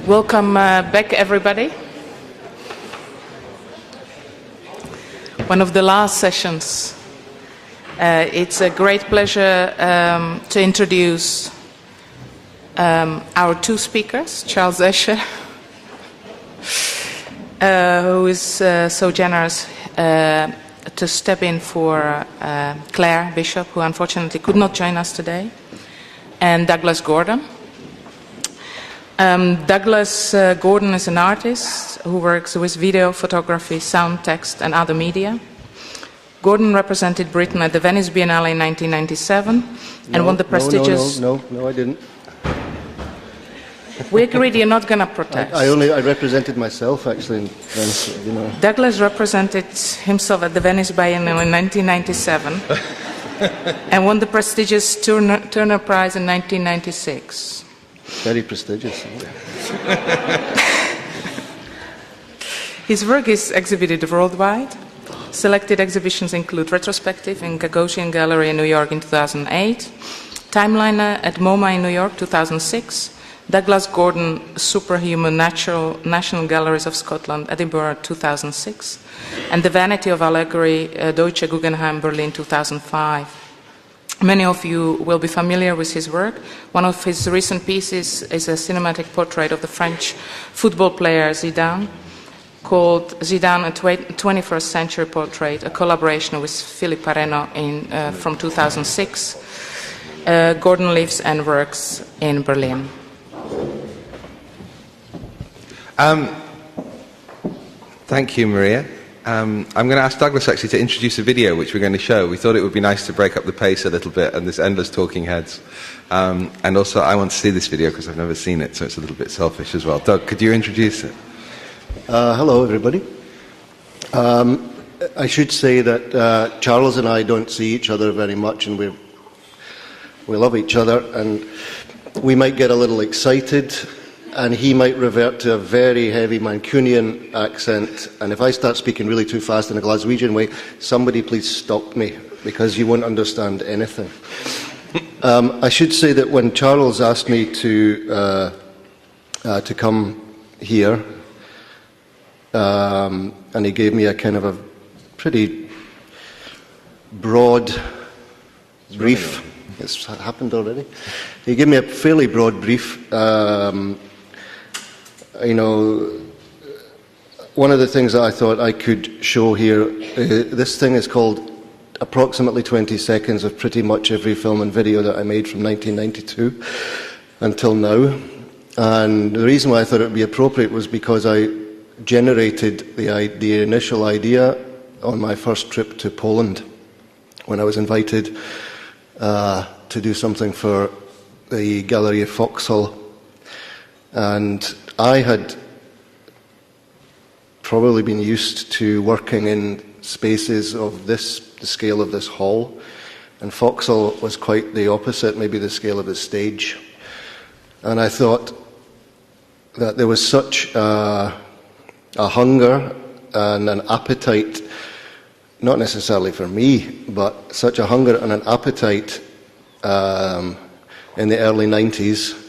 Welcome back, everybody. One of the last sessions. It's a great pleasure to introduce our two speakers, Charles Esche, who is so generous to step in for Claire Bishop, who unfortunately could not join us today, and Douglas Gordon. Douglas Gordon is an artist who works with video, photography, sound, text, and other media. Gordon represented Britain at the Venice Biennale in 1997 and won the prestigious... No, I didn't. We agreed you're not going to protest. I represented myself, actually, in Venice, you know. Douglas represented himself at the Venice Biennale in 1997 and won the prestigious Turner Prize in 1996. Very prestigious. His work is exhibited worldwide. Selected exhibitions include Retrospective in Gagosian Gallery in New York in 2008, Timeliner at MoMA in New York 2006, Douglas Gordon Superhuman National Galleries of Scotland, Edinburgh 2006, and The Vanity of Allegory, Deutsche Guggenheim, Berlin 2005. Many of you will be familiar with his work. One of his recent pieces is a cinematic portrait of the French football player Zidane, called Zidane, a 21st Century Portrait, a collaboration with Philippe Pareno from 2006. Gordon lives and works in Berlin. Thank you, Maria. I'm going to ask Douglas actually to introduce a video which we're going to show. We thought it would be nice to break up the pace a little bit and this endless talking heads. And also I want to see this video because I've never seen it, so it's a little bit selfish as well. Doug, could you introduce it? Hello, everybody. I should say that Charles and I don't see each other very much, and we love each other, and we might get a little excited, and he might revert to a very heavy Mancunian accent, and if I start speaking really too fast in a Glaswegian way, somebody please stop me, because you won't understand anything. I should say that when Charles asked me to come here, and he gave me a kind of a pretty broad brief. It's happened already. He gave me a fairly broad brief. You know, one of the things that I thought I could show here, this thing is called approximately 20 seconds of pretty much every film and video that I made from 1992 until now. And the reason why I thought it would be appropriate was because I generated the initial idea on my first trip to Poland when I was invited to do something for the Gallery of Vauxhall. And I had probably been used to working in spaces of the scale of this hall, and Vauxhall was quite the opposite, maybe the scale of the stage. And I thought that there was such a hunger and an appetite, not necessarily for me, but such a hunger and an appetite in the early 90s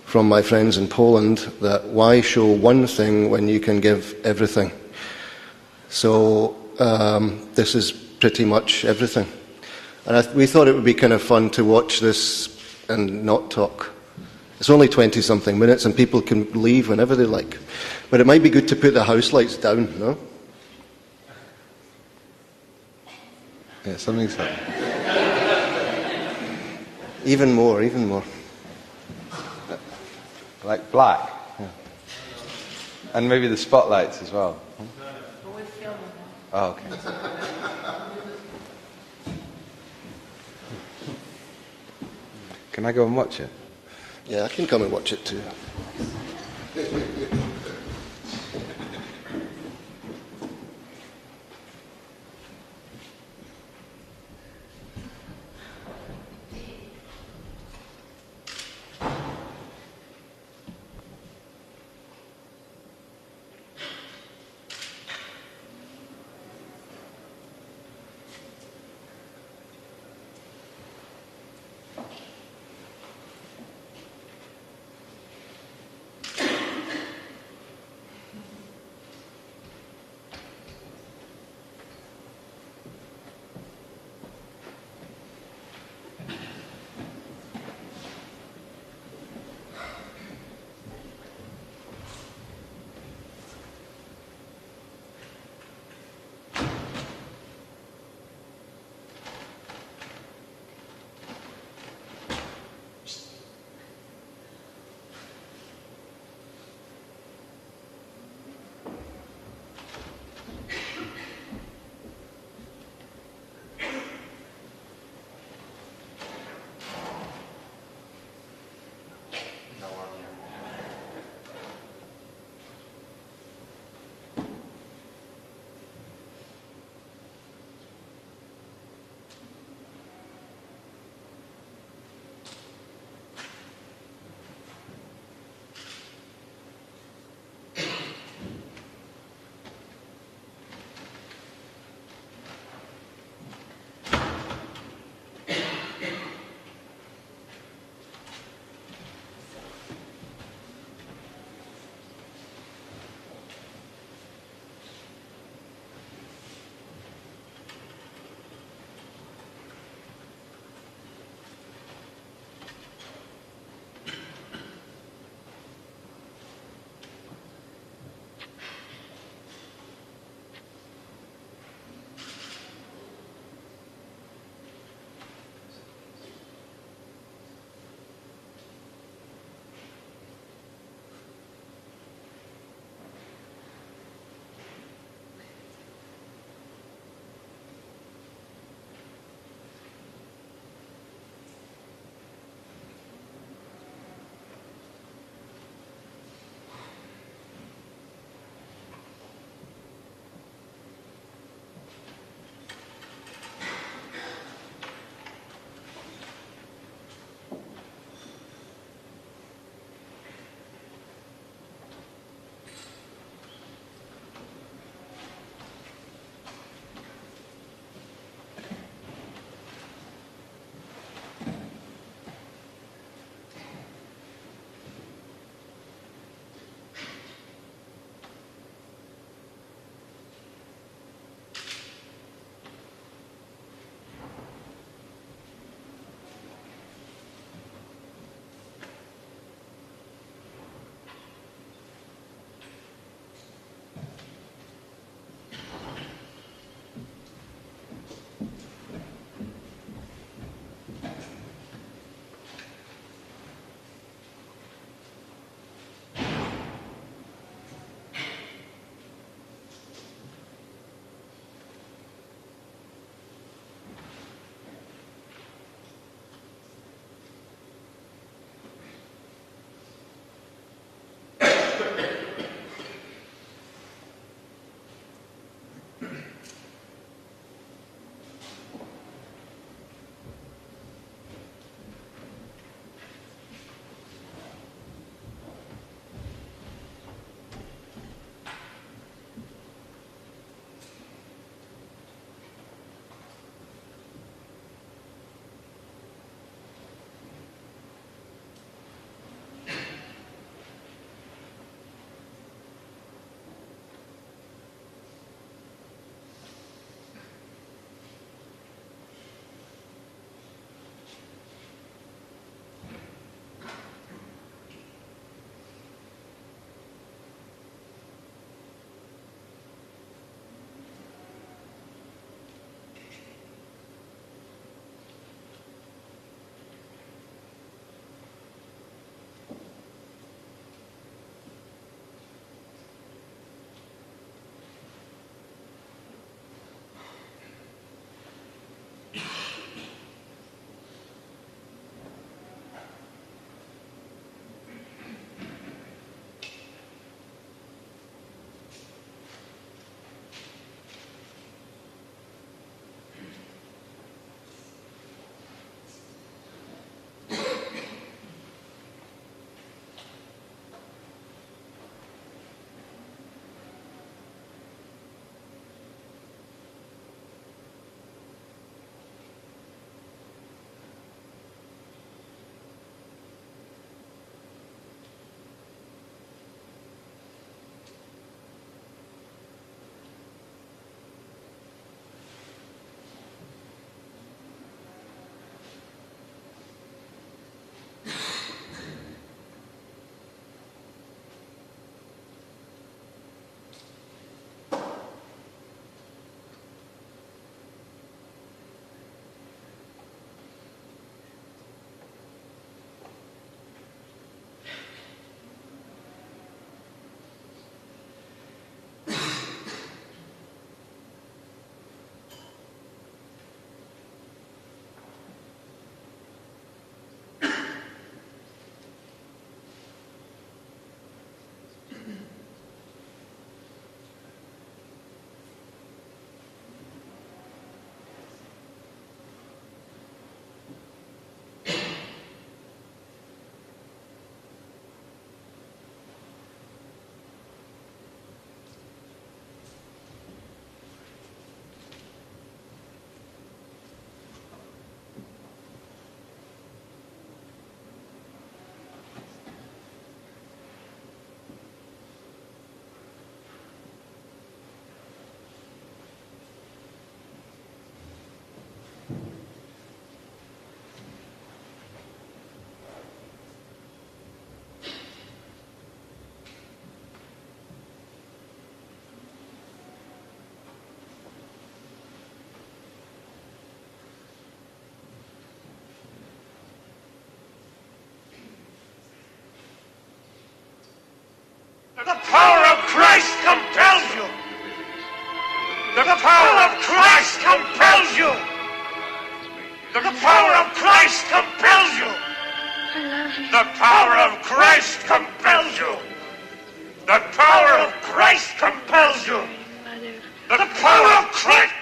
from my friends in Poland, that why show one thing when you can give everything? So this is pretty much everything. And we thought it would be kind of fun to watch this and not talk. It's only 20-something minutes and people can leave whenever they like. But it might be good to put the house lights down, no? Yeah, something's happening. Even more. Like black? Yeah. And maybe the spotlights as well. Oh, okay. Can I go and watch it? Yeah, I can come and watch it too. The power of Christ compels you. The power of Christ compels you. The power of Christ compels you. The power of Christ compels you. The power of Christ compels you. The power of Christ.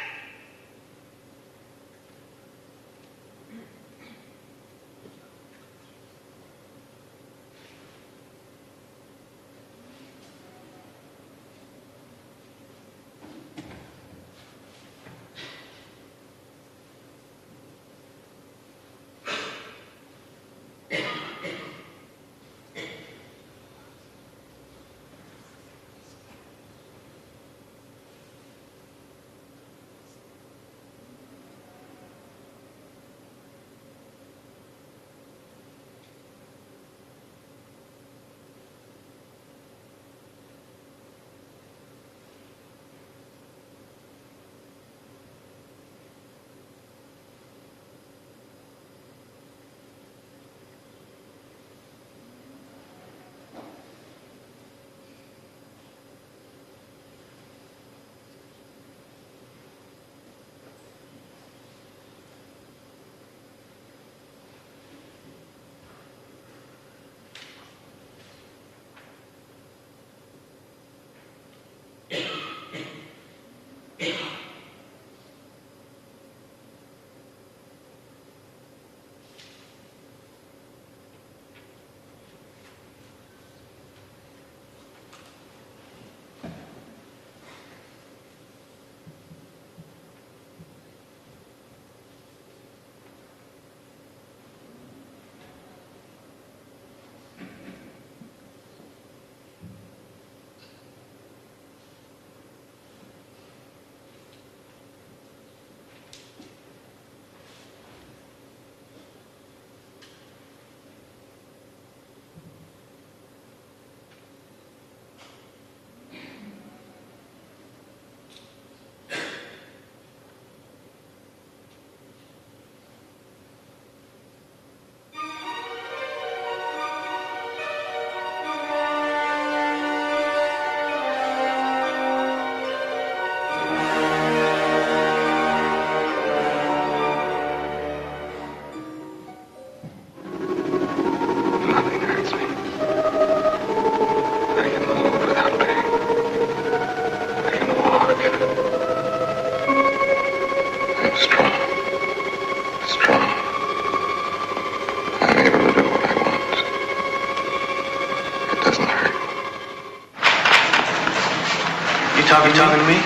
You talking to me?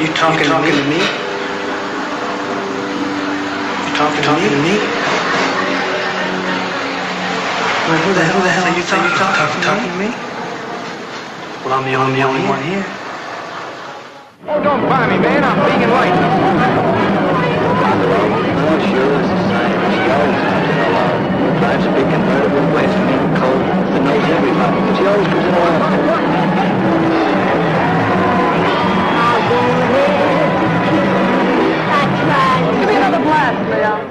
You talking to me? You talking to me? Well, who the hell are you talking to me? Well, I'm the only one here. Oh, don't buy me, man. I'm being late. Oh, sure, it's the same. She always comes in alone. Drives a big convertible west, mean cold, that knows everybody. But she always comes in alone. Give me another blast, Leon.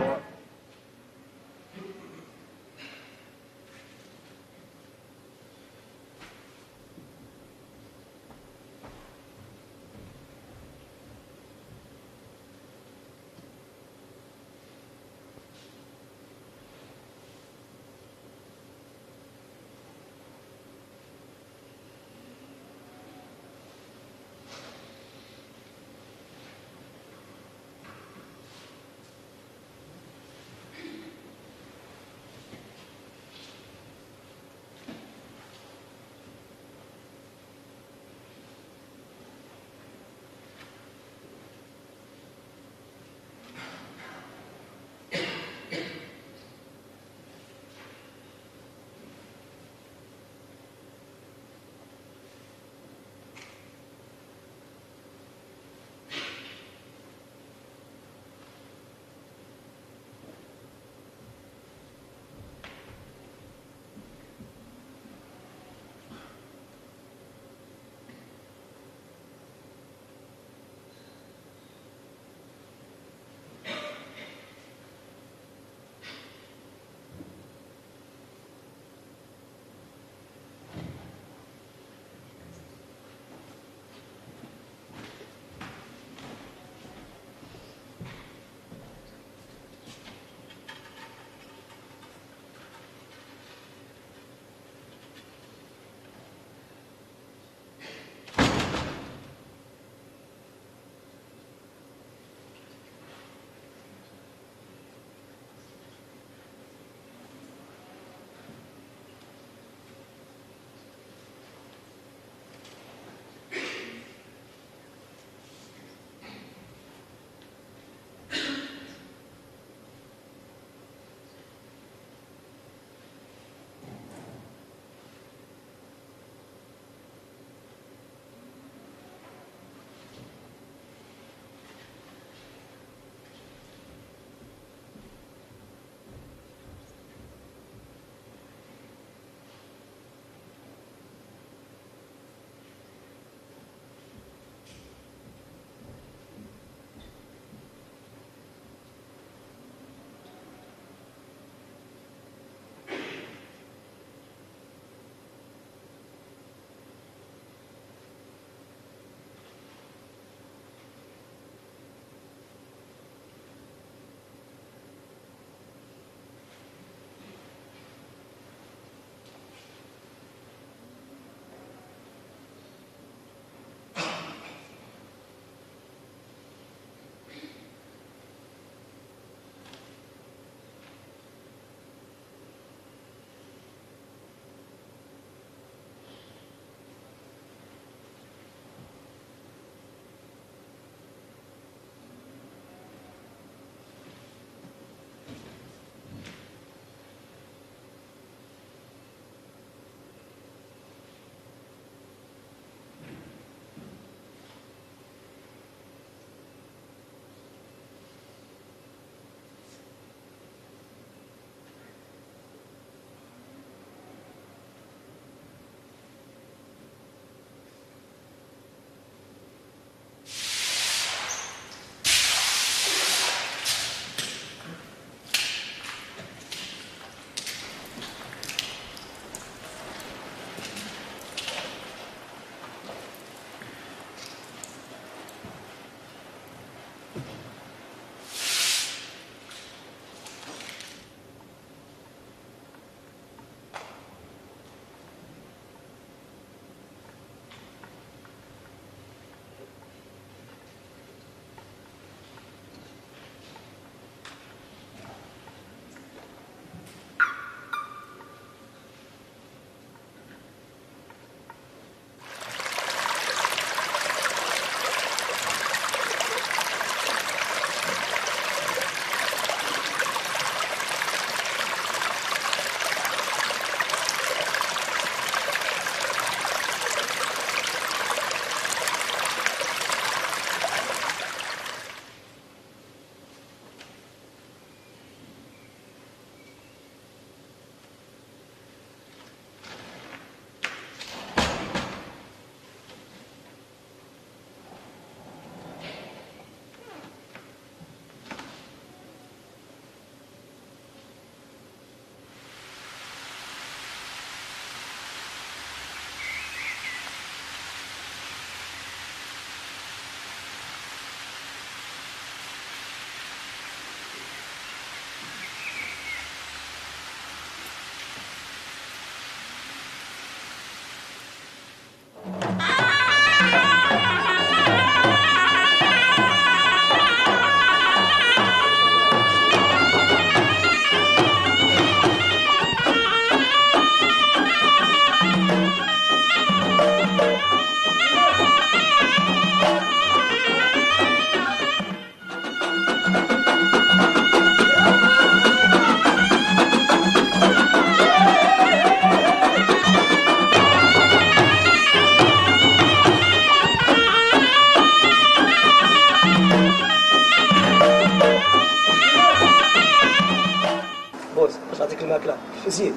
زين.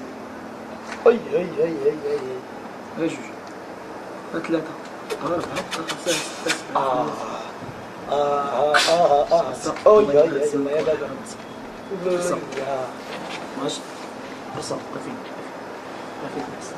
هي هي هي هي هي ها جوج ها ثلاثة ها أربعة ها خمسة ها ستة هي هي هي ماشي بصل قفين قفين بس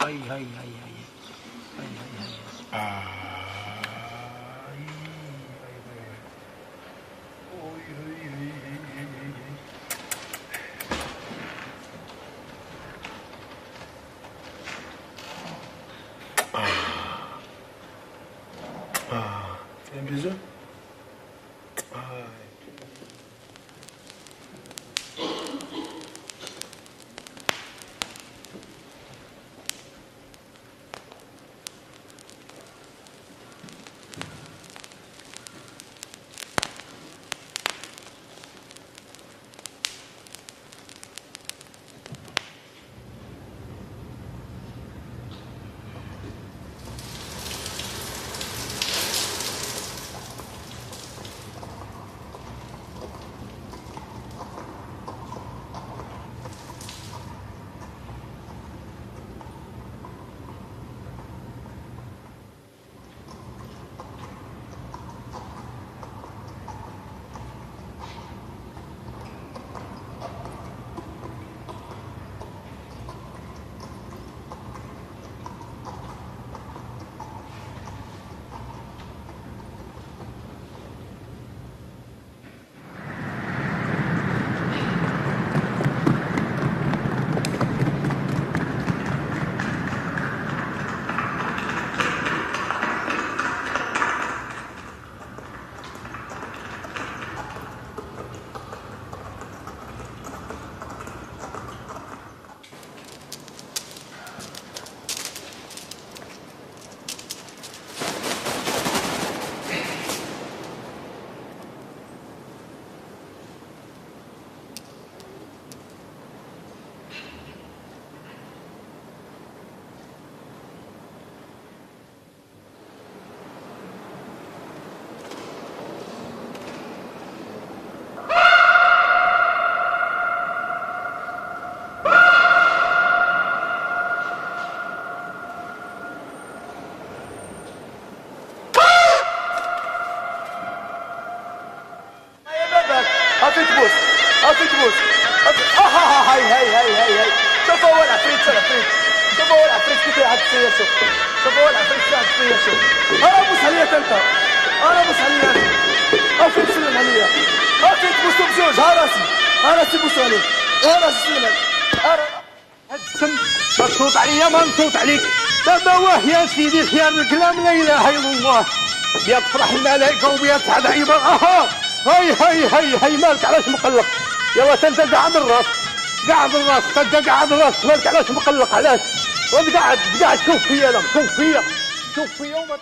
هاي هاي هاي هاي هاي هاي فاهم بيزو؟ شوفوا هو العفريت شوفوا هو العفريت كيف يعد فيا شوفوا هو العفريت كيف يعد فيا انا بوس عليا انت انا بوس عليا ها فين تسلم عليا ها فين تبوسوا بجوج ها راسي بوسوا عليك ها راسي سلم عليك هاد السم ما تشوط عليا ما نشوط عليك دابا واه يا سيدي خيار الكلام لا اله الا الله بيا تفرح الملائكه وبيا تسعد عباد هاي مالك علاش مقلق يلا انت قاعد الراس قاعد الراس انت قاعد الراس مالك علاش مقلق علاش وانت قاعد شوف فيا انا شوف فيا وما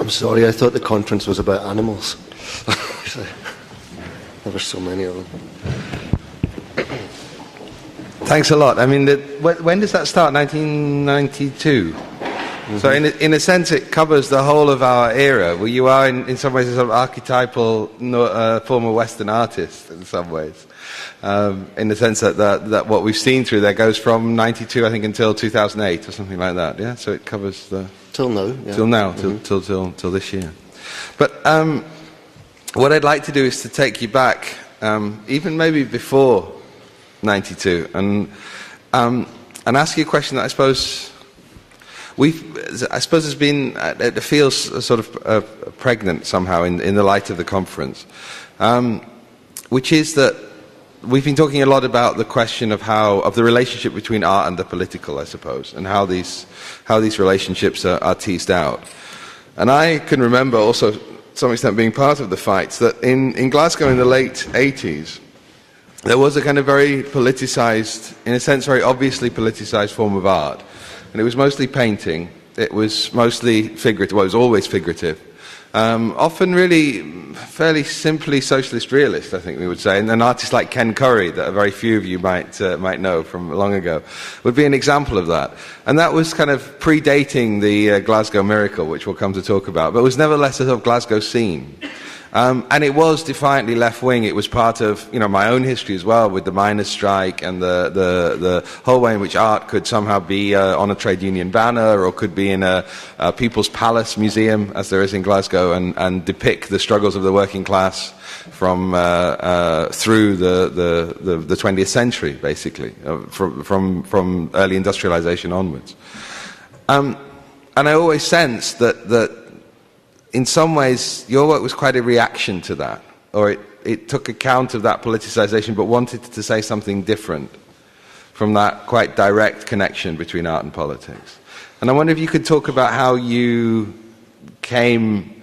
I'm sorry, I thought the conference was about animals. There were so many of them. Thanks a lot. I mean, when does that start? 1992? Mm-hmm. So in a sense it covers the whole of our era. Well, you are in some ways a sort of archetypal former Western artist in some ways. In the sense that what we've seen through there goes from 92, I think, until 2008 or something like that. Yeah, so it covers the till now. Yeah. Till now, mm-hmm. till this year. But what I'd like to do is to take you back, even maybe before 92, and ask you a question that I suppose has been, it feels sort of pregnant somehow in the light of the conference, which is that we've been talking a lot about the question of the relationship between art and the political, I suppose, and how these relationships are teased out. And I can remember also, to some extent, being part of the fights that in Glasgow in the late 80s, there was a kind of very politicized, in a sense, very obviously politicized form of art. And it was mostly painting. It was mostly figurative. Well, it was always figurative. Often really fairly simply socialist realist, I think we would say. And an artist like Ken Curry, that a very few of you might know from long ago, would be an example of that. And that was kind of predating the Glasgow Miracle, which we'll come to talk about, but was nevertheless a sort of Glasgow scene. And it was defiantly left-wing. It was part of, my own history as well, with the miners' strike and the whole way in which art could somehow be on a trade union banner, or could be in a People's Palace museum, as there is in Glasgow, and depict the struggles of the working class from through the 20th century, basically, from early industrialization onwards. And I always sensed that in some ways, your work was quite a reaction to that, or it took account of that politicization, but wanted to say something different from that quite direct connection between art and politics. And I wonder if you could talk about how you came,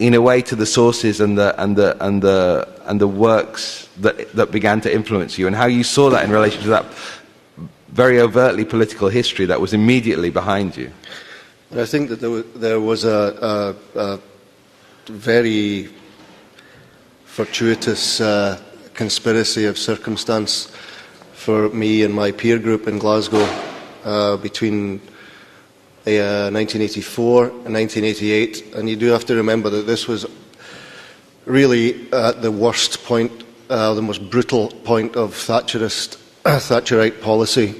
in a way, to the sources and the works that began to influence you, and how you saw that in relation to that very overtly political history that was immediately behind you. I think that there was a very fortuitous conspiracy of circumstance for me and my peer group in Glasgow between 1984 and 1988. And you do have to remember that this was really at the worst point, the most brutal point of Thatcherite policy,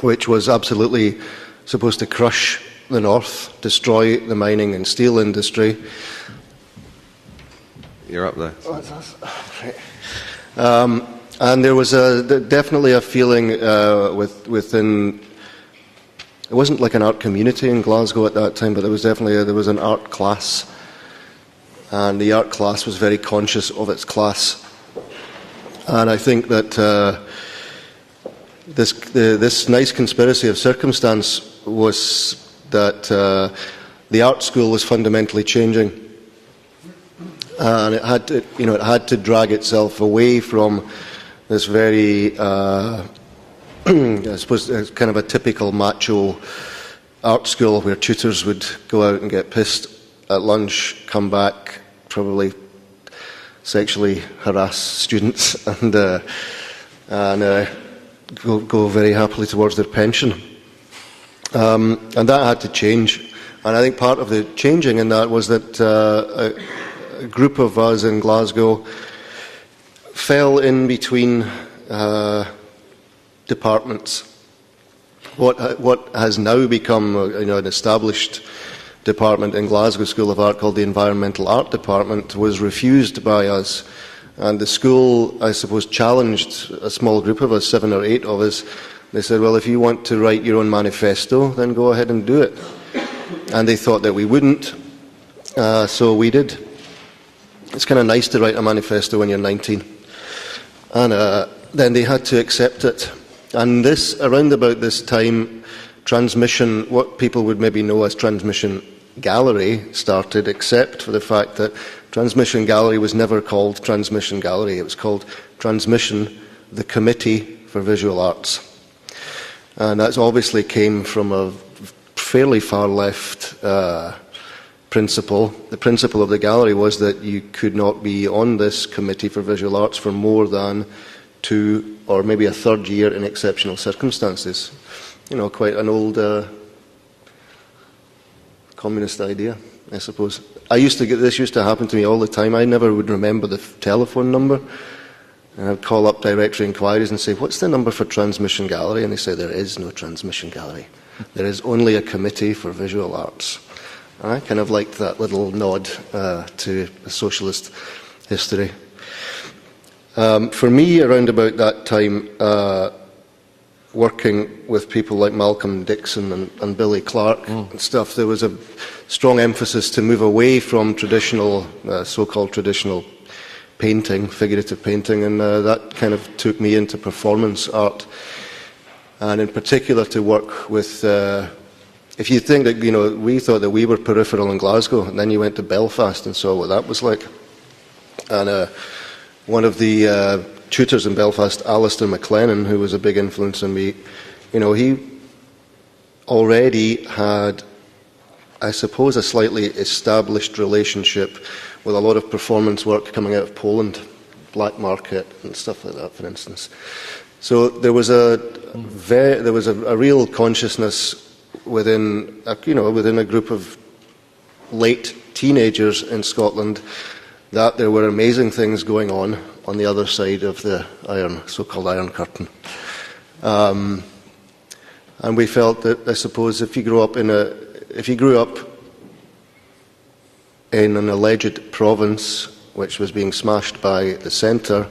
which was absolutely supposed to crush the North, destroy the mining and steel industry. You're up there. And there was definitely a feeling within. It wasn't like an art community in Glasgow at that time, but there was definitely an art class, and the art class was very conscious of its class. And I think that this nice conspiracy of circumstance was that the art school was fundamentally changing, and it had to drag itself away from this very, I suppose, kind of a typical macho art school where tutors would go out and get pissed at lunch, come back, probably sexually harass students, and go very happily towards their pension. And that had to change. And I think part of the changing in that was that a group of us in Glasgow fell in between departments. What has now become an established department in Glasgow School of Art called the Environmental Art Department was refused by us. And the school, I suppose, challenged a small group of us, 7 or 8 of us. They said, well, if you want to write your own manifesto, then go ahead and do it. And they thought that we wouldn't, so we did. It's kind of nice to write a manifesto when you're 19. And then they had to accept it. And around about this time, Transmission, what people would maybe know as Transmission Gallery, started, except for the fact that Transmission Gallery was never called Transmission Gallery. It was called Transmission, the Committee for Visual Arts. And that obviously came from a fairly far left principle. The principle of the gallery was that you could not be on this committee for visual arts for more than 2 or maybe a third year in exceptional circumstances. You know, quite an old communist idea, I suppose. This used to happen to me all the time. I never would remember the telephone number. And I'd call up directory inquiries and say, what's the number for Transmission Gallery? And they say, there is no Transmission Gallery. There is only a committee for visual arts. And I kind of liked that little nod to socialist history. For me, around about that time, working with people like Malcolm Dixon and Billy Clark and stuff, there was a strong emphasis to move away from traditional, so-called traditional painting, figurative painting, and that kind of took me into performance art, and in particular to work with, if you think that, you know, we thought that we were peripheral in Glasgow, and then you went to Belfast and saw what that was like. And one of the tutors in Belfast, Alistair MacLennan, who was a big influence on me, you know, he already had, I suppose, a slightly established relationship with a lot of performance work coming out of Poland, Black Market and stuff like that, for instance. So there was a real consciousness within a group of late teenagers in Scotland that there were amazing things going on the other side of the so-called Iron Curtain. And we felt that, I suppose, if you grew up in an alleged province which was being smashed by the centre,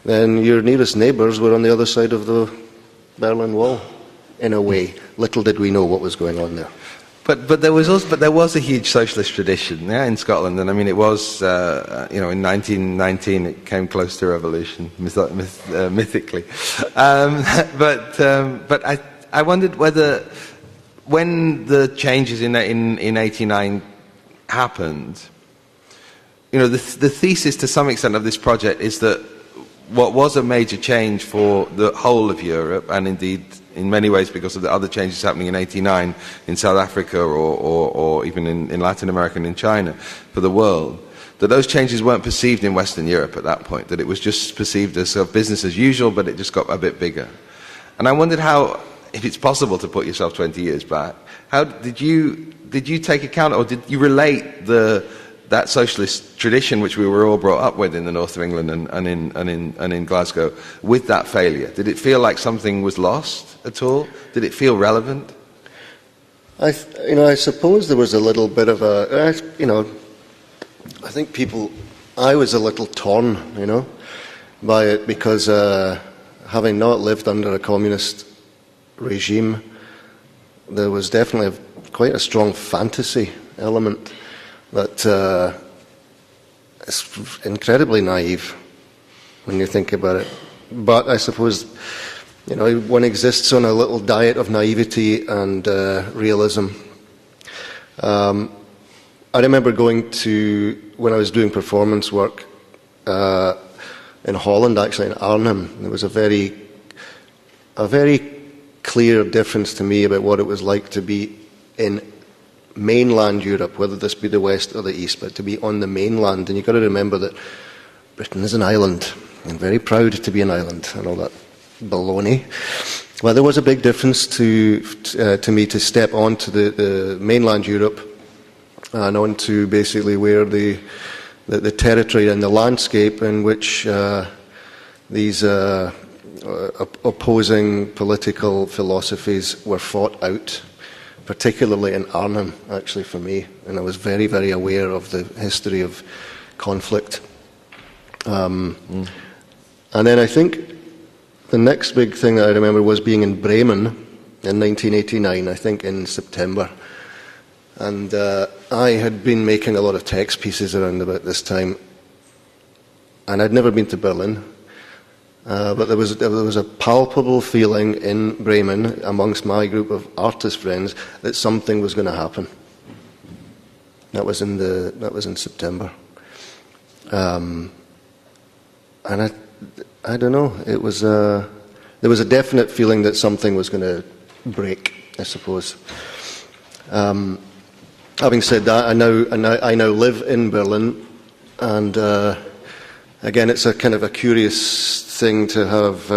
then your nearest neighbours were on the other side of the Berlin Wall, in a way. Little did we know what was going on there. But there was a huge socialist tradition, yeah, in Scotland, and I mean it was in 1919 it came close to revolution mythically, but I wondered whether when the changes in '89 happened, you know, the thesis to some extent of this project is that what was a major change for the whole of Europe, and indeed in many ways because of the other changes happening in '89 in South Africa or even in Latin America and in China for the world, that those changes weren't perceived in Western Europe at that point, that it was just perceived as sort of business as usual, but it just got a bit bigger. And I wondered how, if it's possible to put yourself 20 years back, how did you take account, or did you relate that socialist tradition which we were all brought up with in the north of England and in Glasgow with that failure? Did it feel like something was lost at all? Did it feel relevant? I suppose there was a little bit of I think I was a little torn, by it, because having not lived under a communist regime, there was definitely quite a strong fantasy element that is incredibly naive when you think about it. But I suppose, one exists on a little diet of naivety and realism. I remember when I was doing performance work in Holland, actually in Arnhem, there was a very clear difference to me about what it was like to be in mainland Europe, whether this be the West or the East, but to be on the mainland. And you've got to remember that Britain is an island, and very proud to be an island, and all that baloney. Well, there was a big difference to me to step onto the mainland Europe and onto basically where the territory and the landscape in which these opposing political philosophies were fought out, particularly in Arnhem, actually, for me. And I was very, very aware of the history of conflict. And then I think the next big thing that I remember was being in Bremen in 1989, I think in September. And I had been making a lot of text pieces around about this time. And I'd never been to Berlin. But there was a palpable feeling in Bremen amongst my group of artist friends that something was going to happen. That was in September, and I don't know. It was there was a definite feeling that something was going to break, I suppose. Having said that, I now live in Berlin, and again, it's a kind of a curious thing to have,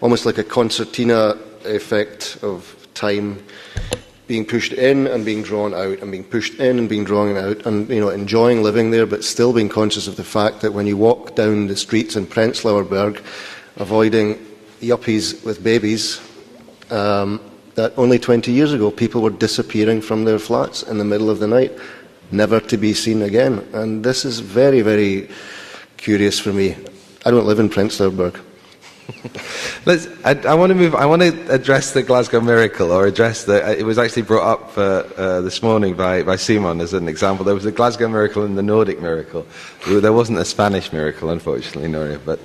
almost like a concertina effect of time being pushed in and being drawn out, and being pushed in and being drawn out, and enjoying living there, but still being conscious of the fact that when you walk down the streets in Prenzlauer Berg, avoiding yuppies with babies, that only 20 years ago people were disappearing from their flats in the middle of the night, never to be seen again. And this is very, very curious for me. I don't live in Prenzlauer Berg. I want to move. I want to address the Glasgow miracle, or address it was actually brought up this morning by Simon as an example. There was the Glasgow miracle and the Nordic miracle. There wasn't a Spanish miracle, unfortunately, Nuria, but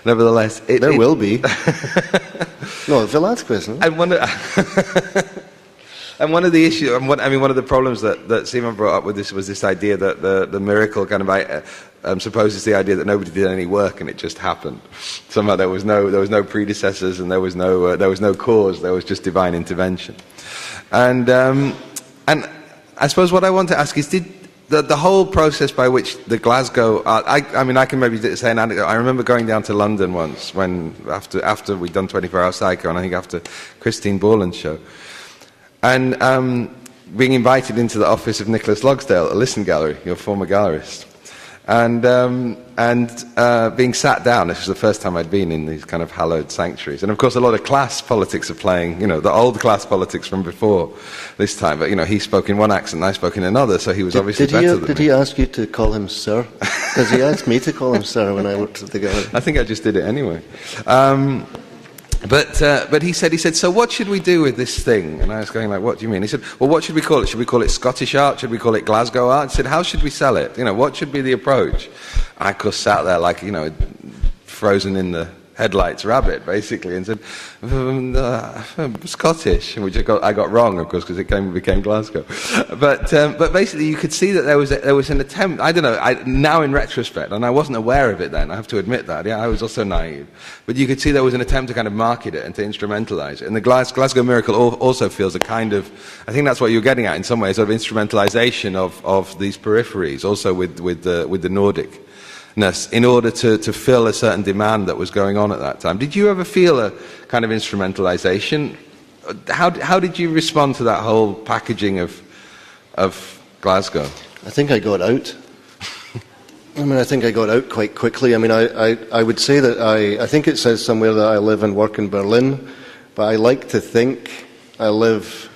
nevertheless, there will be. No, Velasquez. No? And one of the issues, one of the problems that Simon brought up with this was this idea that the miracle kind of supposes the idea that nobody did any work and it just happened. Somehow there was no predecessors and there was no cause. There was just divine intervention. And I suppose what I want to ask is, did the whole process by which the Glasgow art, I can maybe say an anecdote. I remember going down to London once after we'd done 24-Hour Psycho, and I think after Christine Borland's show. And being invited into the office of Nicholas Logsdale at Listen Gallery, your former gallerist, and being sat down. This was the first time I'd been in these kind of hallowed sanctuaries, and of course a lot of class politics are playing. The old class politics from before this time. But he spoke in one accent, and I spoke in another, so he was obviously better than me. Did he ask you to call him sir? Because he asked me to call him sir when I worked at the gallery. I think I just did it anyway. But he said, so what should we do with this thing? And I was going like, what do you mean? He said, well, what should we call it? Should we call it Scottish art? Should we call it Glasgow art? He said, how should we sell it? What should be the approach? I, of course, sat there like, frozen in the headlights rabbit, basically, and said, Scottish, which I got wrong, of course, because it became Glasgow. But basically, you could see that there was an attempt. I don't know. Now in retrospect, and I wasn't aware of it then. I have to admit that. Yeah, I was also naive. But you could see there was an attempt to kind of market it and to instrumentalize it. And the Glasgow miracle also feels a kind of, I think that's what you're getting at in some ways, sort of instrumentalization of these peripheries, also with the Nordic. In order to fill a certain demand that was going on at that time. Did you ever feel a kind of instrumentalization? How did you respond to that whole packaging of Glasgow? I think I got out. I think I got out quite quickly. I would say that I think it says somewhere that I live and work in Berlin, but I like to think I live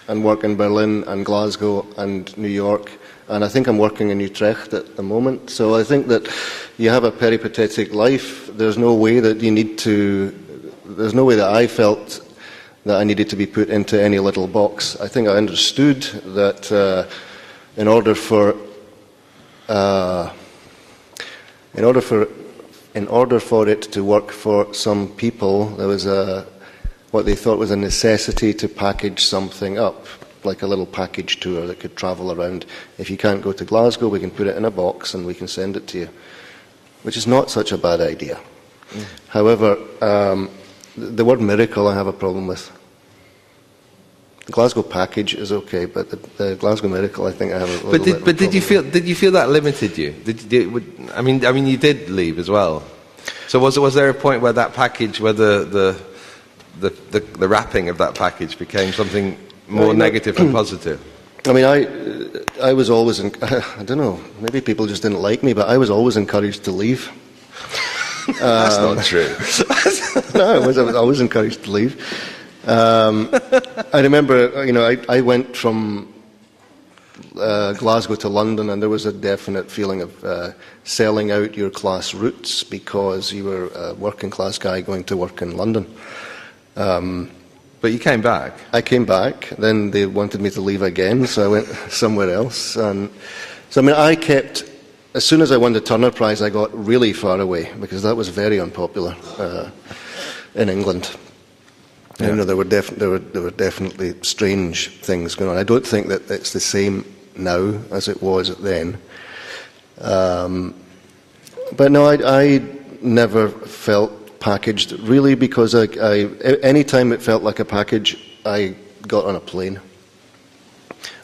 and work in Berlin and Glasgow and New York. And I think I'm working in Utrecht at the moment. So I think that you have a peripatetic life. There's no way that I felt that I needed to be put into any little box. I think I understood that in order for it to work for some people, there was what they thought was a necessity to package something up, like a little package tour that could travel around. If you can't go to Glasgow, we can put it in a box and we can send it to you, which is not such a bad idea. However, the word miracle I have a problem with. The Glasgow package is okay, but the Glasgow miracle I think I have a little bit of a problem. Did you feel that limited you? You did leave as well. So was there a point where that package, where the wrapping of that package became something more negative than positive? I was always, I don't know, maybe people just didn't like me, but I was always encouraged to leave. That's not true. No, I was always encouraged to leave. I remember, I went from Glasgow to London, and there was a definite feeling of selling out your class roots because you were a working class guy going to work in London. But you came back. I came back. Then they wanted me to leave again, so I went somewhere else. And so, I kept. As soon as I won the Turner Prize, I got really far away because that was very unpopular in England. Yeah. There were definitely strange things going on. I don't think that it's the same now as it was then. But no, I never felt packaged, really, because any time it felt like a package, I got on a plane.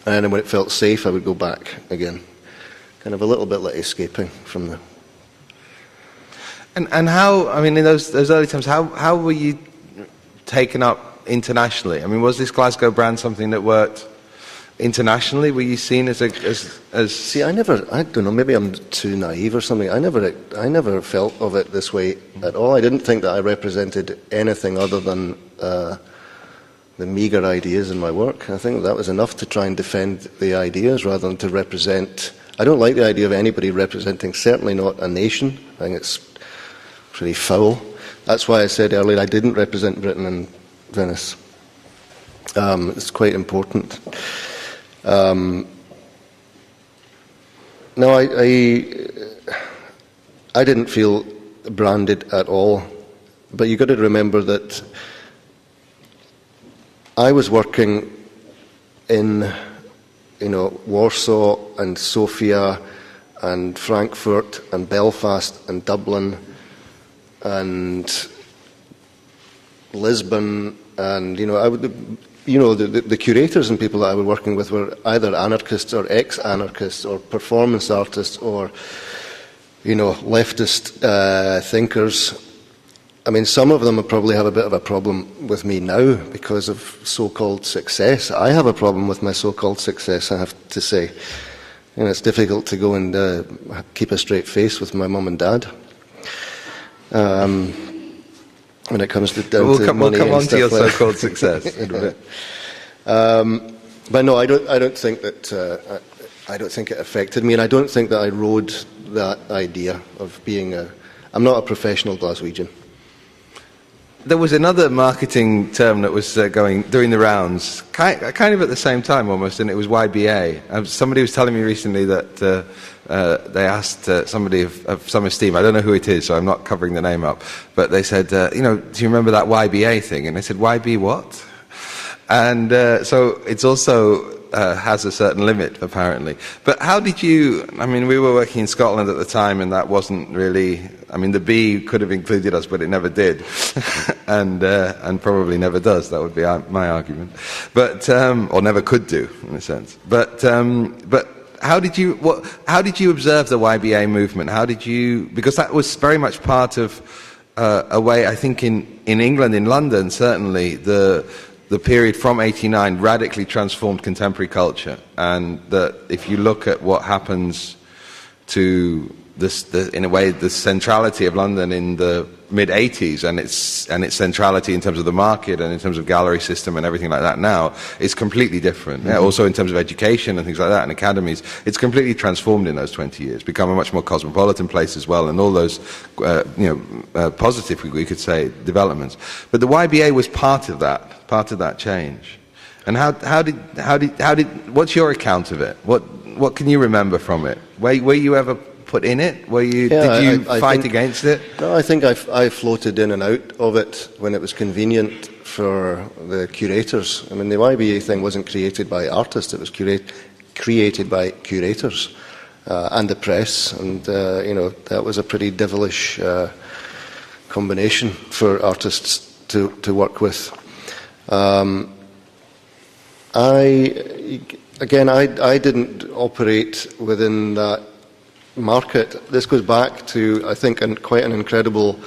And then when it felt safe, I would go back again. Kind of a little bit like escaping from the... And how, I mean, in those early times, how were you taken up internationally? I mean, was this Glasgow brand something that worked internationally? Were you seen as See, I don't know, maybe I'm too naive or something. I never felt of it this way at all. I didn't think that I represented anything other than the meagre ideas in my work. I think that was enough to try and defend the ideas rather than to represent... I don't like the idea of anybody representing, certainly not a nation. I think it's pretty foul. That's why I said earlier I didn't represent Britain and Venice. It's quite important. No, I didn't feel branded at all. But you've got to remember that I was working in, Warsaw and Sofia and Frankfurt and Belfast and Dublin and Lisbon, and the curators and people that I was working with were either anarchists or ex-anarchists or performance artists or leftist thinkers. I mean, some of them probably have a bit of a problem with me now because of so-called success. I have a problem with my so-called success, I have to say. It's difficult to go and keep a straight face with my mum and dad. When it comes to we'll come money on and to your stuff so-called success in a bit. But no, I don't think that I don't think it affected me, and I don't think that I rode that idea of being I'm not a professional Glaswegian. There was another marketing term that was doing the rounds, kind of at the same time almost, and it was YBA. Somebody was telling me recently that they asked somebody of some esteem, I don't know who it is, so I'm not covering the name up, but they said, do you remember that YBA thing? And they said, YB what? And so it's also has a certain limit, apparently. But how did you, I mean, we were working in Scotland at the time, and that wasn't really, I mean, the B could have included us, but it never did, and probably never does, that would be my argument, but, or never could do, in a sense. But how did you observe the YBA movement? Because that was very much part of a way, I think, in England, in London, certainly, the period from '89 radically transformed contemporary culture, and that if you look at what happens to in a way, the centrality of London in the mid-'80s and its centrality in terms of the market and in terms of gallery system and everything like that now is completely different. Mm-hmm. Yeah, also in terms of education and things like that and academies, it's completely transformed in those 20 years, become a much more cosmopolitan place as well, and all those positive, we could say, developments. But the YBA was part of that change. And how did what's your account of it? What can you remember from it? Were you ever put in it? Did you fight against it? No, I think I floated in and out of it when it was convenient for the curators. I mean, the YBA thing wasn't created by artists; it was created by curators and the press, and that was a pretty devilish combination for artists to work with. I didn't operate within that market. This goes back to, I think, quite an incredible,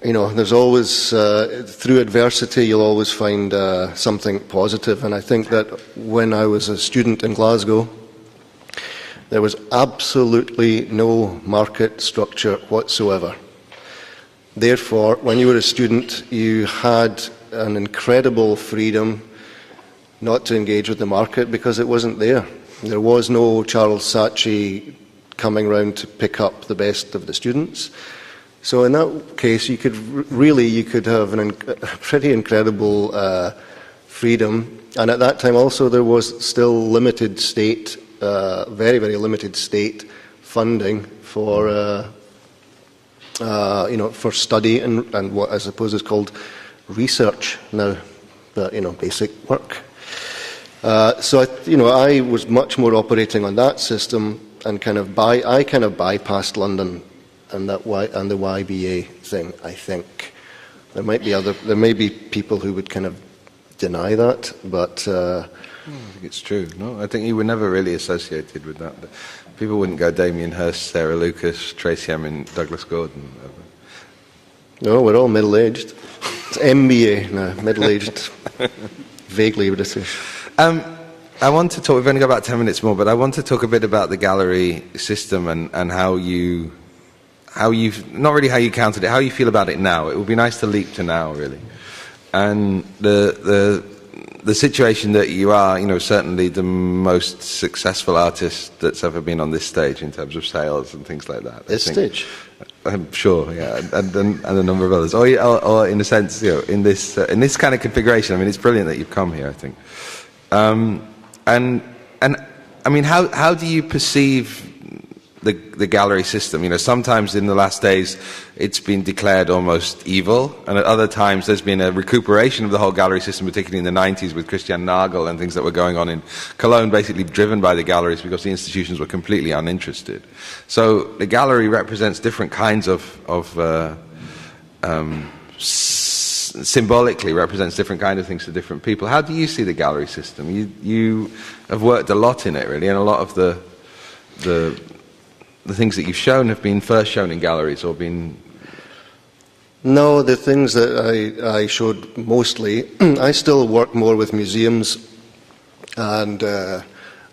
there's always, through adversity, you'll always find something positive. And I think that when I was a student in Glasgow, there was absolutely no market structure whatsoever. Therefore, when you were a student, you had an incredible freedom not to engage with the market because it wasn't there. There was no Charles Saatchi coming round to pick up the best of the students. So in that case, you could have a pretty incredible freedom. And at that time also there was still limited state, very, very limited state funding for for study and what I suppose is called research now, but basic work. So I was much more operating on that system, and I bypassed London and the YBA thing. I think there may be people who would kind of deny that, but I think it's true. No, I think you were never really associated with that. People wouldn't go Damien Hirst, Sarah Lucas, Tracy Emin, Douglas Gordon. no, we're all middle-aged. It's MBA now, middle-aged, vaguely British. I want to talk, we've only got about 10 minutes more, but I want to talk a bit about the gallery system and how you've, not really how you counted it, how you feel about it now. It would be nice to leap to now, really. And the situation that you are, certainly the most successful artist that's ever been on this stage in terms of sales and things like that. This stage? I'm sure, yeah, and a number of others. Or in a sense, in this kind of configuration, I mean, it's brilliant that you've come here, I think. And I mean, how do you perceive the gallery system? Sometimes in the last days it's been declared almost evil, and at other times there's been a recuperation of the whole gallery system, particularly in the 90s with Christian Nagel and things that were going on in Cologne, basically driven by the galleries because the institutions were completely uninterested. So the gallery represents different kinds of symbolically represents different kind of things to different people. How do you see the gallery system? You have worked a lot in it, really, and a lot of the things that you've shown have been first shown in galleries or been... No, the things that I showed mostly, I still work more with museums and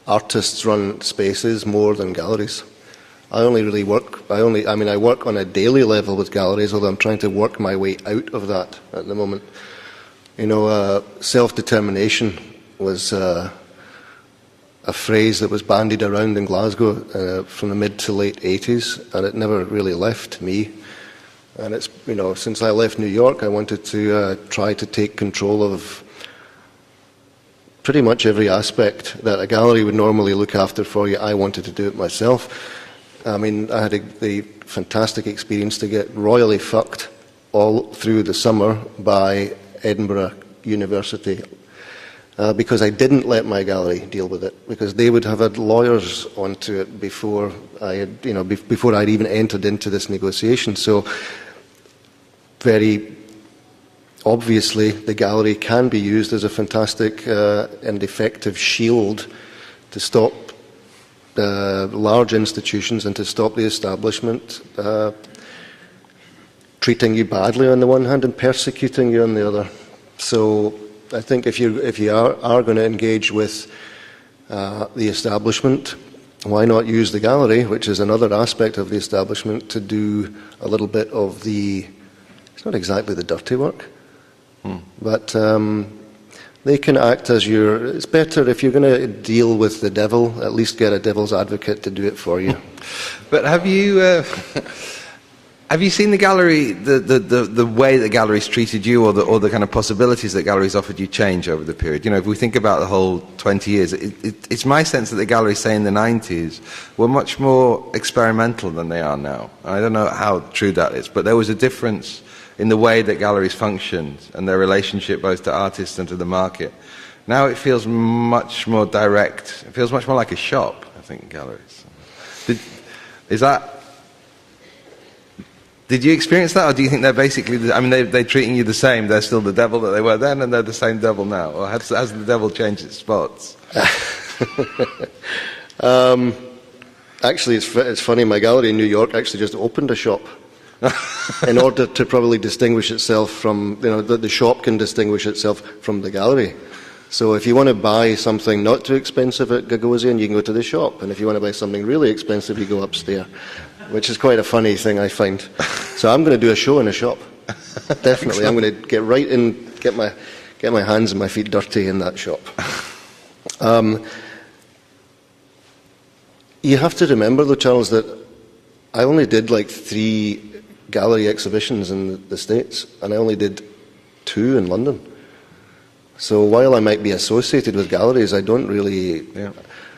artists-run spaces more than galleries. I work on a daily level with galleries, although I'm trying to work my way out of that at the moment. Self-determination was a phrase that was bandied around in Glasgow from the mid to late 80s, and it never really left me. And it's, since I left New York, I wanted to try to take control of pretty much every aspect that a gallery would normally look after for you. I wanted to do it myself. I mean, I had the fantastic experience to get royally fucked all through the summer by Edinburgh University because I didn't let my gallery deal with it, because they would have had lawyers onto it before before I'd even entered into this negotiation. So very obviously the gallery can be used as a fantastic and effective shield to stop large institutions and to stop the establishment treating you badly on the one hand and persecuting you on the other. So I think if you are going to engage with the establishment, why not use the gallery, which is another aspect of the establishment, to do a little bit of it's not exactly the dirty work, but they can act as it's better if you're going to deal with the devil, at least get a devil's advocate to do it for you. But have you seen the gallery, the way that galleries treated you, or the kind of possibilities that galleries offered you change over the period? If we think about the whole 20 years, it's my sense that the galleries, say in the 90s, were much more experimental than they are now. I don't know how true that is, but there was a difference in the way that galleries functioned and their relationship both to artists and to the market. Now it feels much more direct. It feels much more like a shop, I think, galleries. Did you experience that, or do you think they're basically, they're treating you the same, they're still the devil that they were then, and they're the same devil now? Or has the devil changed its spots? Actually, it's funny, my gallery in New York actually just opened a shop in order to probably distinguish itself from, the shop can distinguish itself from the gallery. So if you want to buy something not too expensive at Gagosian, you can go to the shop, and if you want to buy something really expensive, you go upstairs, which is quite a funny thing, I find. So I'm going to do a show in a shop. Definitely, I'm going to get right in, get my hands and my feet dirty in that shop. You have to remember, though, Charles, that I only did 3 gallery exhibitions in the States, and I only did 2 in London. So while I might be associated with galleries, I don't really... Yeah.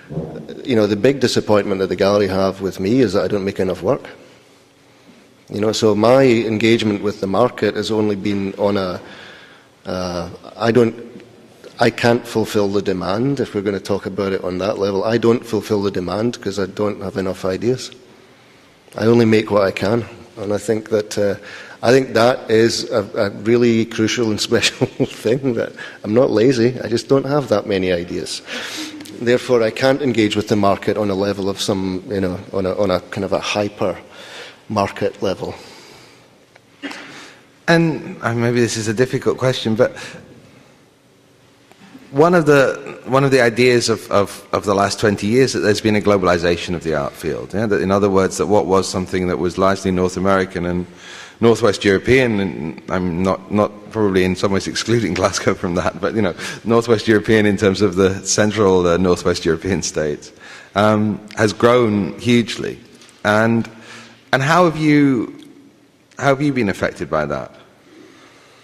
The big disappointment that the gallery have with me is that I don't make enough work. So my engagement with the market has only been on I can't fulfill the demand, if we're going to talk about it on that level. I don't fulfill the demand because I don't have enough ideas. I only make what I can. And I think that is a really crucial and special thing, that I'm not lazy, I just don't have that many ideas. Therefore, I can't engage with the market on a level of some, on a kind of a hyper market level. And maybe this is a difficult question, but one of the ideas of the last 20 years that there's been a globalization of the art field. Yeah? That, in other words, that what was something that was largely North American and Northwest European, and I'm not probably in some ways excluding Glasgow from that, but Northwest European in terms of the central Northwest European states, has grown hugely. And how have you been affected by that?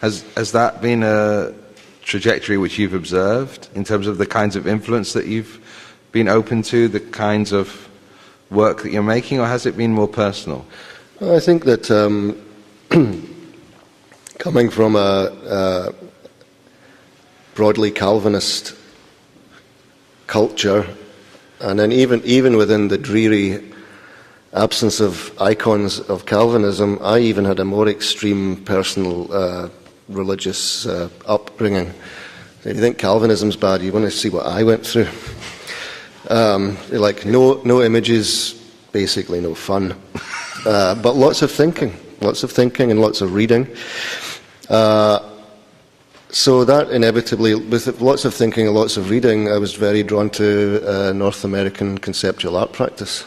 Has that been a trajectory which you've observed in terms of the kinds of influence that you've been open to, the kinds of work that you're making, or has it been more personal? I think that coming from a broadly Calvinist culture, and then even within the dreary absence of icons of Calvinism, I even had a more extreme personal religious upbringing. So if you think Calvinism's bad, you want to see what I went through. Like no images, basically no fun, but lots of thinking and lots of reading. So that inevitably, with lots of thinking and lots of reading, I was very drawn to North American conceptual art practice.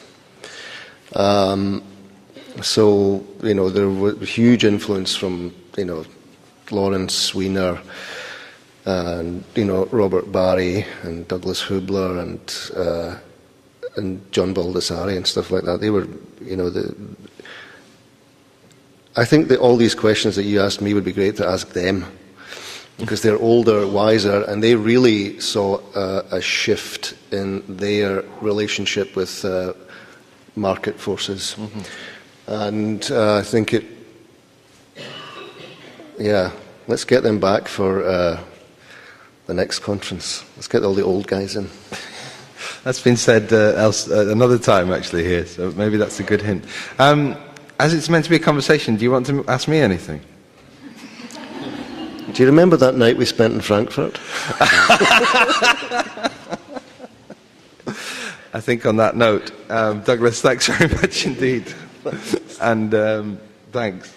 So there was huge influence from Lawrence Weiner and Robert Barry and Douglas Hubler and John Baldessari and stuff like that. They were I think that all these questions that you asked me would be great to ask them, because they're older, wiser, and they really saw a shift in their relationship with market forces. Mm-hmm. And I think let's get them back for the next conference. Let's get all the old guys in. That's been said another time actually here, so maybe that's a good hint. As it's meant to be a conversation, do you want to ask me anything? Do you remember that night we spent in Frankfurt? I think on that note, Douglas, thanks very much indeed. And thanks.